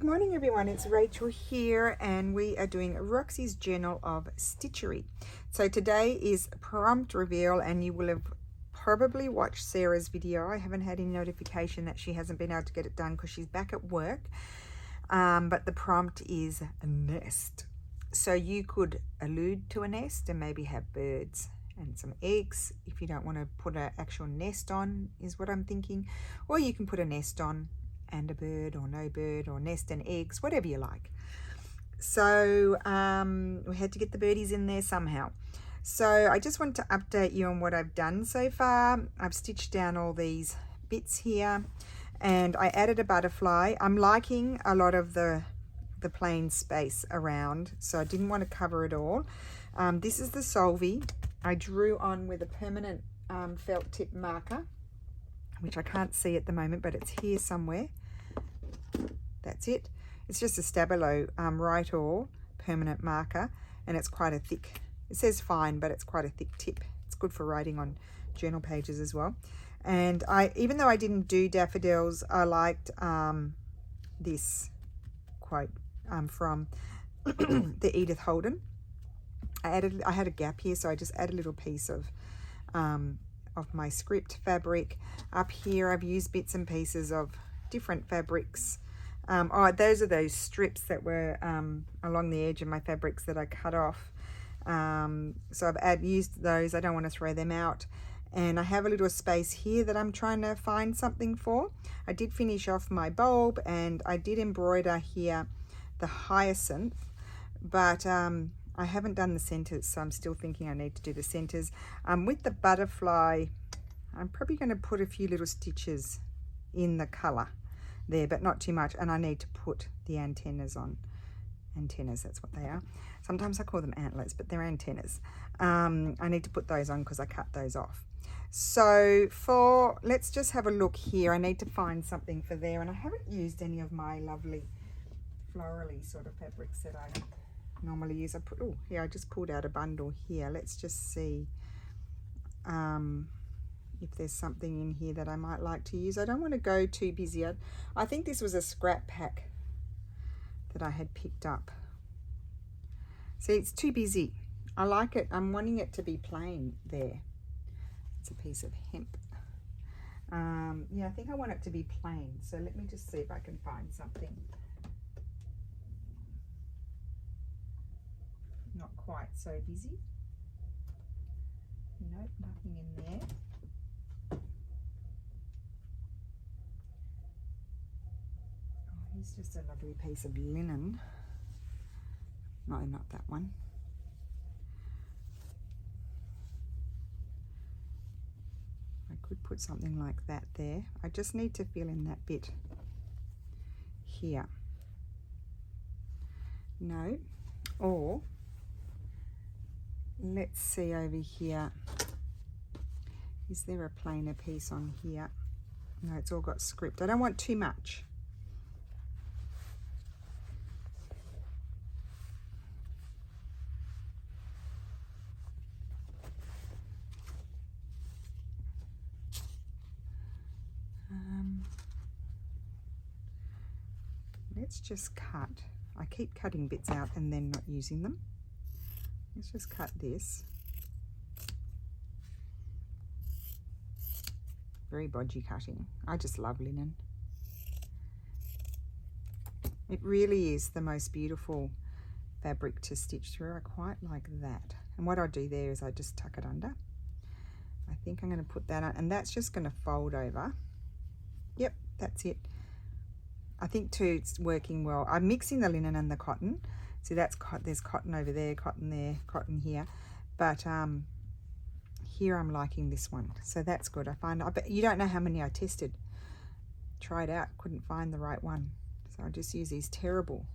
Good morning everyone, it's Rachel here and we are doing Roxy's Journal of Stitchery. So today is prompt reveal and you will have probably watched Sarah's video. I haven't had any notification that she hasn't been able to get it done because she's back at work. But the prompt is a nest. So you could allude to a nest and maybe have birds and some eggs if you don't want to put an actual nest on, is what I'm thinking. Or you can put a nest on and a bird or no bird or nest and eggs, whatever you like. So we had to get the birdies in there somehow. So I just want to update you on what I've done so far. I've stitched down all these bits here and I added a butterfly. I'm liking a lot of the plain space around, so I didn't want to cover it all. This is the Solvay. I drew on with a permanent felt tip marker, which I can't see at the moment, but it's here somewhere. That's it. It's just a Stabilo right all permanent marker, and it's quite a thick, it says fine, but it's quite a thick tip. It's good for writing on journal pages as well. And even though I didn't do daffodils, I liked this quote from the Edith Holden. I had a gap here, so I just added a little piece of my script fabric. Up here I've used bits and pieces of different fabrics. Those are those strips that were along the edge of my fabrics that I cut off. So I've used those. I don't want to throw them out. And I have a little space here that I'm trying to find something for. I did finish off my bulb and I did embroider here the hyacinth, but I haven't done the centers, so I'm still thinking I need to do the centers. With the butterfly, I'm probably going to put a few little stitches in the color there, but not too much. And I need to put the antennas on. Antennas, that's what they are. Sometimes I call them antlers, but they're antennas. I need to put those on because I cut those off. So let's just have a look here. I need to find something for there, and I haven't used any of my lovely florally sort of fabrics that I normally use. I just pulled out a bundle here. Let's just see if there's something in here that I might like to use. I don't want to go too busy. I think this was a scrap pack that I had picked up. See, it's too busy. I like it. I'm wanting it to be plain there. It's a piece of hemp. Yeah, I think I want it to be plain. So let me just see if I can find something. Not quite so busy. Nope, nothing in there. Oh, here's just a lovely piece of linen. No, not that one. I could put something like that there. I just need to fill in that bit here. No, or let's see over here. Is there a plainer piece on here? No, it's all got script. I don't want too much. Let's just cut. I keep cutting bits out and then not using them. Let's just cut this. Very bodgy cutting. I just love linen. It really is the most beautiful fabric to stitch through. I quite like that. And what I do there is I just tuck it under. I think I'm going to put that on, and that's just going to fold over. Yep, that's it. I think too it's working well. I'm mixing the linen and the cotton. See, there's cotton over there, cotton here. But here I'm liking this one. So that's good. But you don't know how many I tested. Tried out, couldn't find the right one. So I just use these terrible,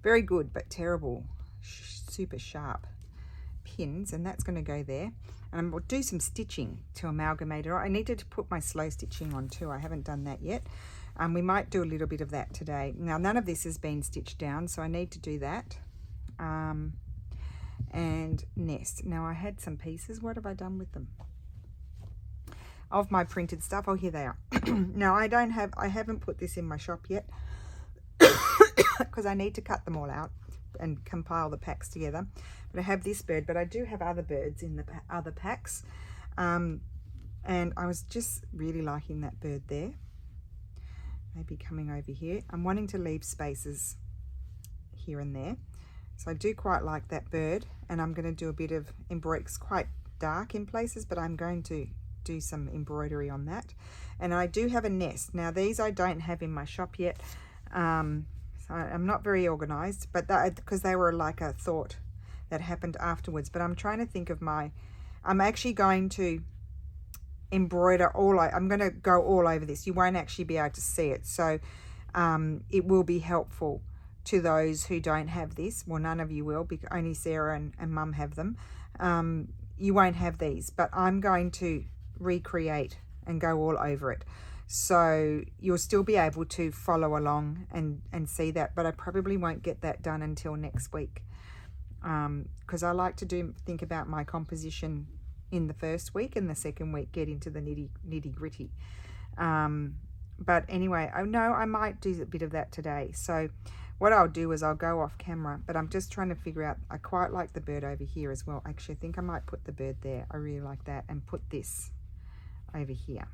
very good, but terrible, super sharp pins. And that's going to go there. And I'm going to do some stitching to amalgamate it. I needed to put my slow stitching on too. I haven't done that yet. We might do a little bit of that today. Now, none of this has been stitched down, so I need to do that. And nest. Now, I had some pieces. What have I done with them? Of my printed stuff. Oh, here they are. Now, I haven't put this in my shop yet. because I need to cut them all out and compile the packs together. But I have this bird, but I do have other birds in the other packs. And I was just really liking that bird there. Maybe coming over here. I'm wanting to leave spaces here and there. So I do quite like that bird, and I'm going to do a bit of embroidery. It's quite dark in places, but I'm going to do some embroidery on that. And I do have a nest. Now these I don't have in my shop yet. So I'm not very organized, but because they were like a thought that happened afterwards. But I'm trying to think of I'm actually going to embroider I'm going to go all over this. You won't actually be able to see it, so it will be helpful to those who don't have this. Well, none of you will, because only Sarah and Mum have them. You won't have these, but I'm going to recreate and go all over it, so you'll still be able to follow along and see that. But I probably won't get that done until next week, because I like to think about my composition in the first week, and the second week get into the nitty gritty. But anyway, I might do a bit of that today. So what I'll do is I'll go off camera, but I'm just trying to figure out, I quite like the bird over here as well. Actually, I think I might put the bird there. I really like that, and put this over here.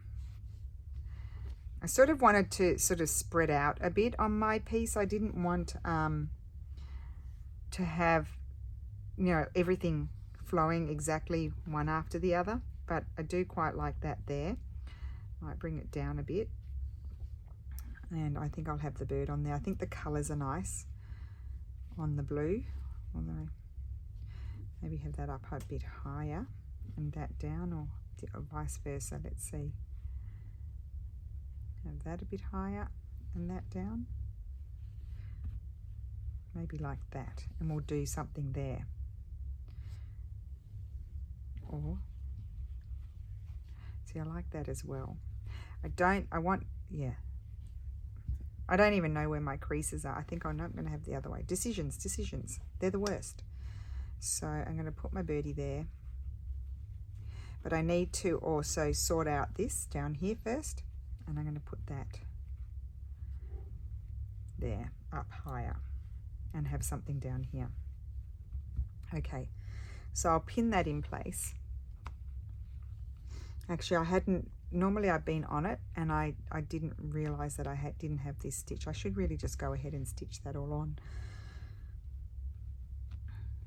I sort of wanted to sort of spread out a bit on my piece. I didn't want to have, everything flowing exactly one after the other, but I do quite like that there. Might bring it down a bit, and I think I'll have the bird on there. I think the colors are nice on the blue, although maybe have that up a bit higher and that down, or vice versa. Let's see, have that a bit higher and that down, maybe like that, and we'll do something there. Or see, I like that as well. I don't even know where my creases are. I think I'm not going to have the other way. Decisions, they're the worst. So I'm going to put my birdie there, but I need to also sort out this down here first, and I'm going to put that there up higher and have something down here. Okay, so I'll pin that in place. Actually, normally I've been on it, and I didn't realize that I didn't have this stitch. I should really just go ahead and stitch that all on.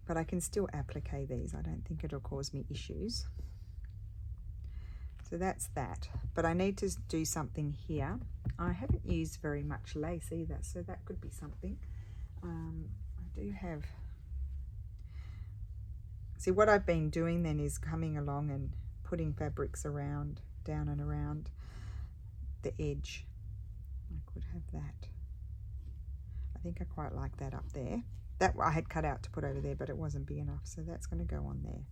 But I can still applique these. I don't think it'll cause me issues. So that's that. But I need to do something here. I haven't used very much lace either, so that could be something. I do have... See, what I've been doing then is coming along and putting fabrics around, down and around the edge. I could have that. I think I quite like that up there. That I had cut out to put over there, but it wasn't big enough, so that's going to go on there.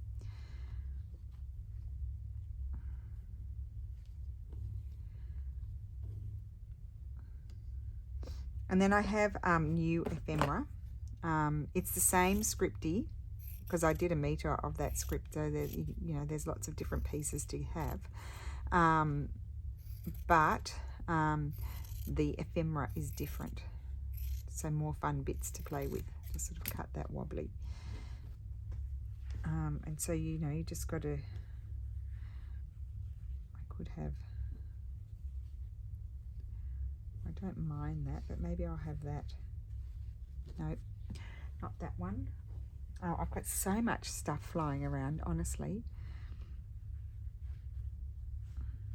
And then I have new ephemera. It's the same scripty, because I did a meter of that script, so that, there's lots of different pieces to have, but the ephemera is different, so more fun bits to play with. Just sort of cut that wobbly, and so you just got to, I don't mind that, but maybe I'll have that. Nope, not that one. Oh, I've got so much stuff flying around, honestly.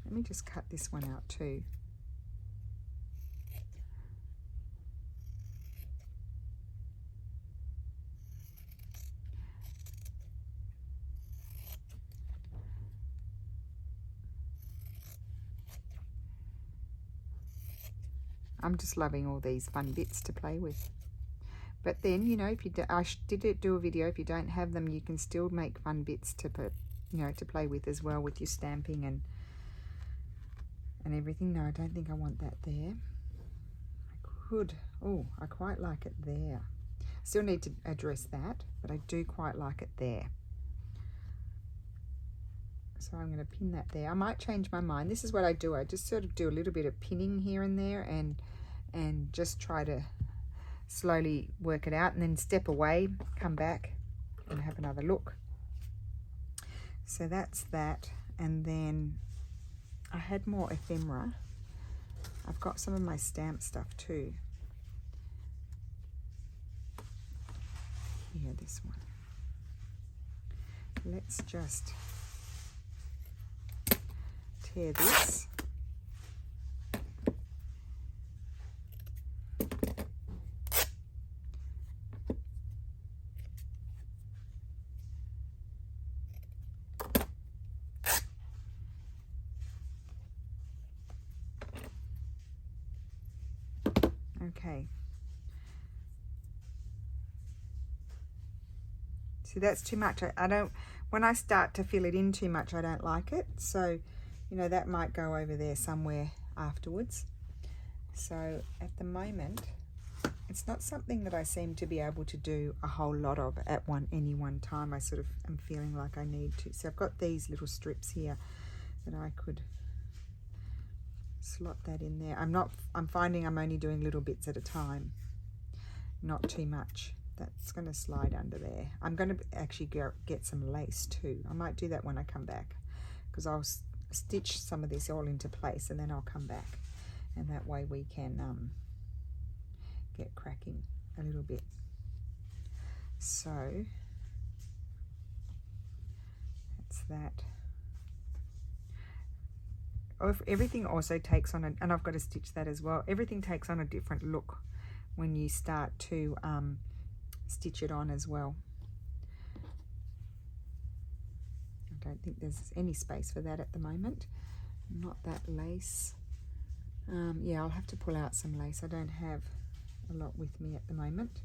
Let me just cut this one out too. I'm just loving all these fun bits to play with. But then, if you I did do a video. If you don't have them, you can still make fun bits to put, to play with as well, with your stamping and everything. No, I don't think I want that there. I could. Oh, I quite like it there. Still need to address that, but I do quite like it there. So I'm going to pin that there. I might change my mind. This is what I do. I just sort of do a little bit of pinning here and there, and just try to slowly work it out and then step away, come back and have another look. So that's that. And then I had more ephemera. I've got some of my stamp stuff too. Here, this one. Let's just tear this. Okay. See, that's too much. I don't, when I start to fill it in too much, I don't like it. So, you know, that might go over there somewhere afterwards. So at the moment, it's not something that I seem to be able to do a whole lot of at any one time. I sort of am feeling like I need to. So I've got these little strips here that I could slot that in there. I'm finding I'm only doing little bits at a time, not too much. That's going to slide under there. I'm going to actually get some lace too. I might do that when I come back, because I'll stitch some of this all into place and then I'll come back, and that way we can get cracking a little bit. So that's that. Everything also takes on and I've got to stitch that as well. Everything takes on a different look when you start to stitch it on as well. I don't think there's any space for that at the moment. Not that lace. Yeah, I'll have to pull out some lace. I don't have a lot with me at the moment.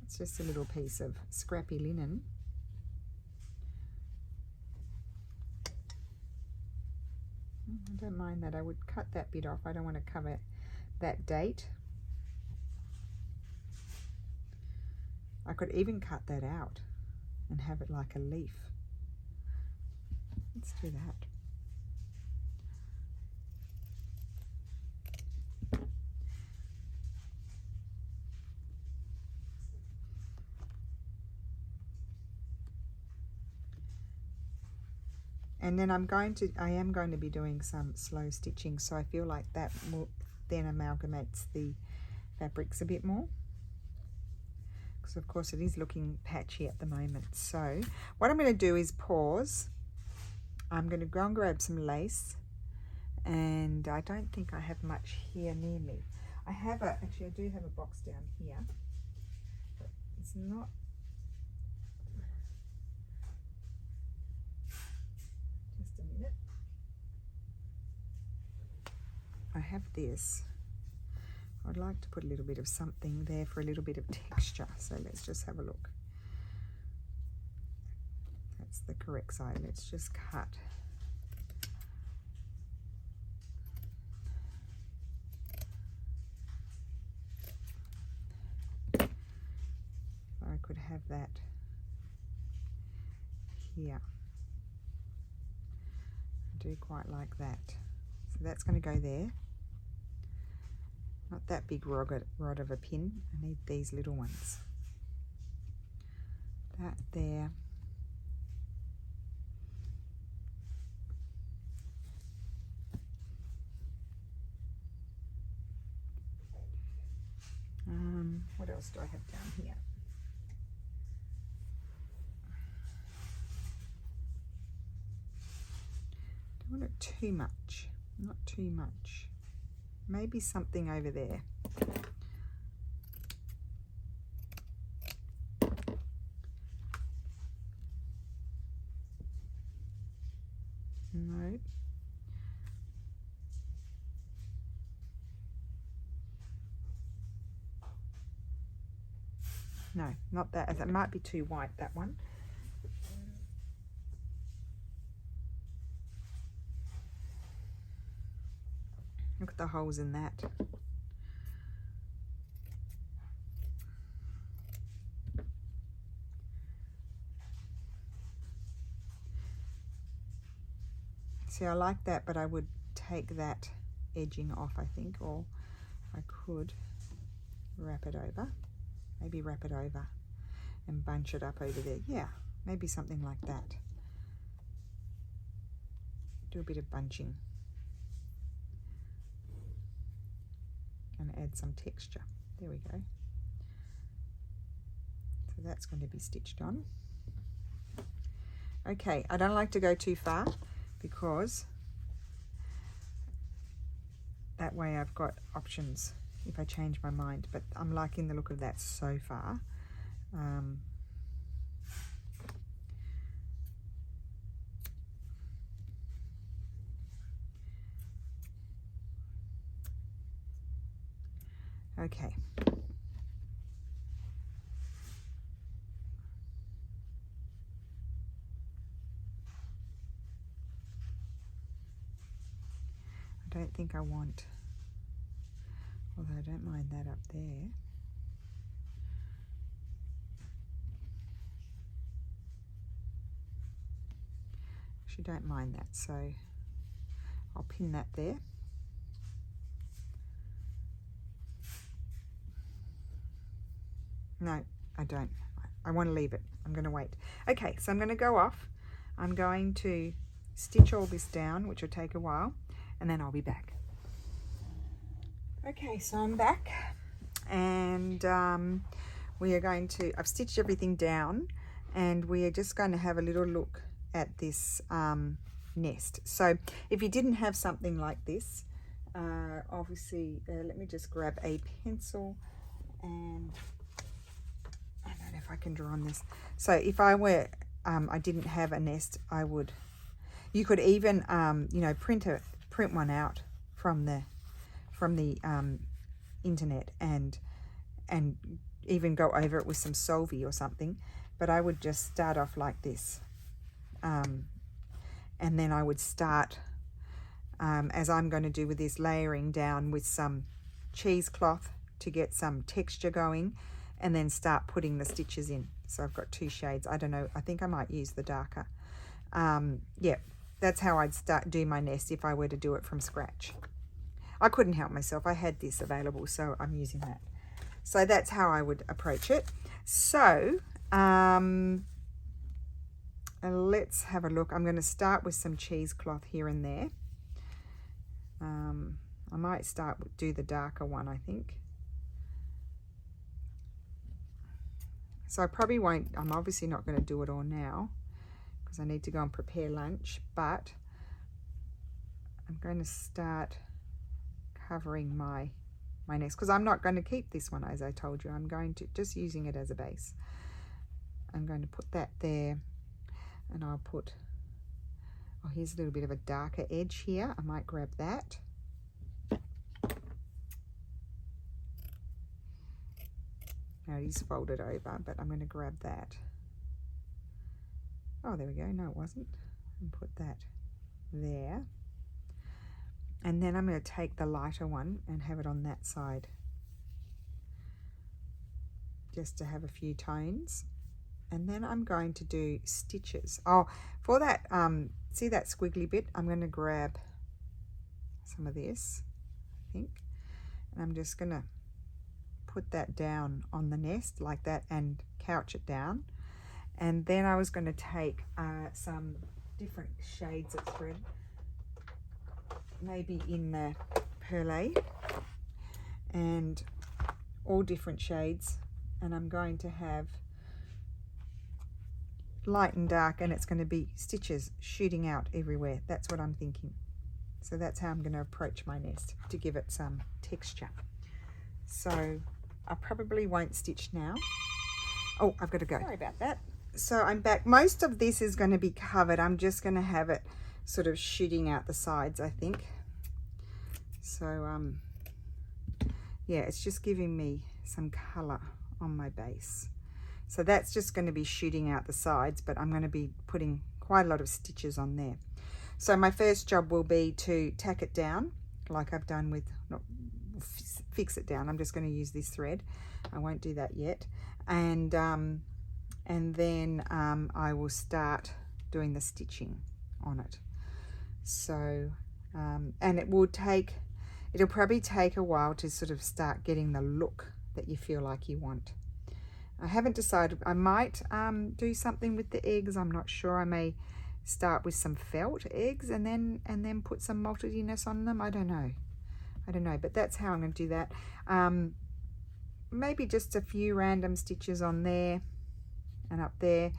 It's just a little piece of scrappy linen. I don't mind that. I would cut that bit off. I don't want to cover that date. I could even cut that out and have it like a leaf. Let's do that. And then I am going to be doing some slow stitching, so I feel like that will then amalgamates the fabrics a bit more, because of course it is looking patchy at the moment. So what I'm going to do is pause. I'm going to go and grab some lace, and I don't think I have much here near me. Actually I do have a box down here, but it's not. I have this. I'd like to put a little bit of something there for a little bit of texture. So let's just have a look. That's the correct side. Let's just cut. If I could have that here. I do quite like that. So that's going to go there. Not that big rod of a pin. I need these little ones. That there. What else do I have down here? Don't want it too much. Not too much. Maybe something over there. No. No, not that, as it might be too white, that one. Look at the holes in that. See, I like that, but I would take that edging off, I think, or I could wrap it over. Maybe wrap it over and bunch it up over there. Yeah, maybe something like that. Do a bit of bunching and add some texture. There we go. So that's going to be stitched on. Okay, I don't like to go too far because that way I've got options if I change my mind, but I'm liking the look of that so far. Okay. I don't think I want, although I don't mind that up there. Actually don't mind that, so I'll pin that there. No, I don't. I want to leave it. I'm going to wait. Okay, so I'm going to go off. I'm going to stitch all this down, which will take a while, and then I'll be back. Okay, so I'm back, and we are going to, I've stitched everything down, and we are just going to have a little look at this nest. So if you didn't have something like this, obviously, let me just grab a pencil, and I don't know if I can draw on this. So if I were, I didn't have a nest, I would, you could even, you know, print one out from the internet and even go over it with some solvy or something. But I would just start off like this, and then I would start, as I'm going to do with this, layering down with some cheesecloth to get some texture going, and then start putting the stitches in. So I've got two shades. I don't know, I think I might use the darker. Yeah, that's how I'd do my nest if I were to do it from scratch. I couldn't help myself. I had this available, so I'm using that. So that's how I would approach it. So let's have a look. I'm going to start with some cheesecloth here and there. I might do the darker one, I think. So I probably won't, I'm obviously not going to do it all now because I need to go and prepare lunch, but I'm going to start covering my nest because I'm not going to keep this one, as I told you. I'm going to just using it as a base. I'm going to put that there, and I'll put, oh, here's a little bit of a darker edge here. I might grab that. Now it is folded over, but I'm going to grab that. Oh, there we go. No, it wasn't. And put that there. And then I'm going to take the lighter one and have it on that side, just to have a few tones. And then I'm going to do stitches. Oh, for that, see that squiggly bit? I'm going to grab some of this, I think, and I'm just going to put that down on the nest like that and couch it down. And then I was going to take some different shades of thread, maybe in the perlé, and all different shades, and I'm going to have light and dark, and it's going to be stitches shooting out everywhere. That's what I'm thinking. So that's how I'm going to approach my nest, to give it some texture. So I probably won't stitch now. Oh, I've got to go. Sorry about that. So I'm back. Most of this is going to be covered. I'm just going to have it sort of shooting out the sides, I think. So yeah, it's just giving me some color on my base. So that's just going to be shooting out the sides, but I'm going to be putting quite a lot of stitches on there. So my first job will be to tack it down like I've done with, not fix it down. I'm just going to use this thread. I won't do that yet. And then I will start doing the stitching on it. So, and it'll probably take a while to sort of start getting the look that you feel like you want. I haven't decided. I might do something with the eggs. I'm not sure. I may start with some felt eggs and then put some maltediness on them. I don't know, but that's how I'm going to do that. Maybe just a few random stitches on there and up there,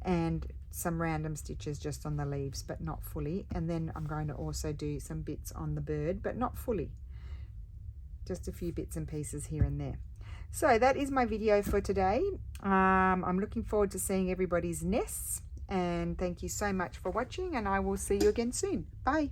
and some random stitches just on the leaves, but not fully. And then I'm going to also do some bits on the bird, but not fully, just a few bits and pieces here and there. So that is my video for today. I'm looking forward to seeing everybody's nests, and thank you so much for watching, and I will see you again soon. Bye.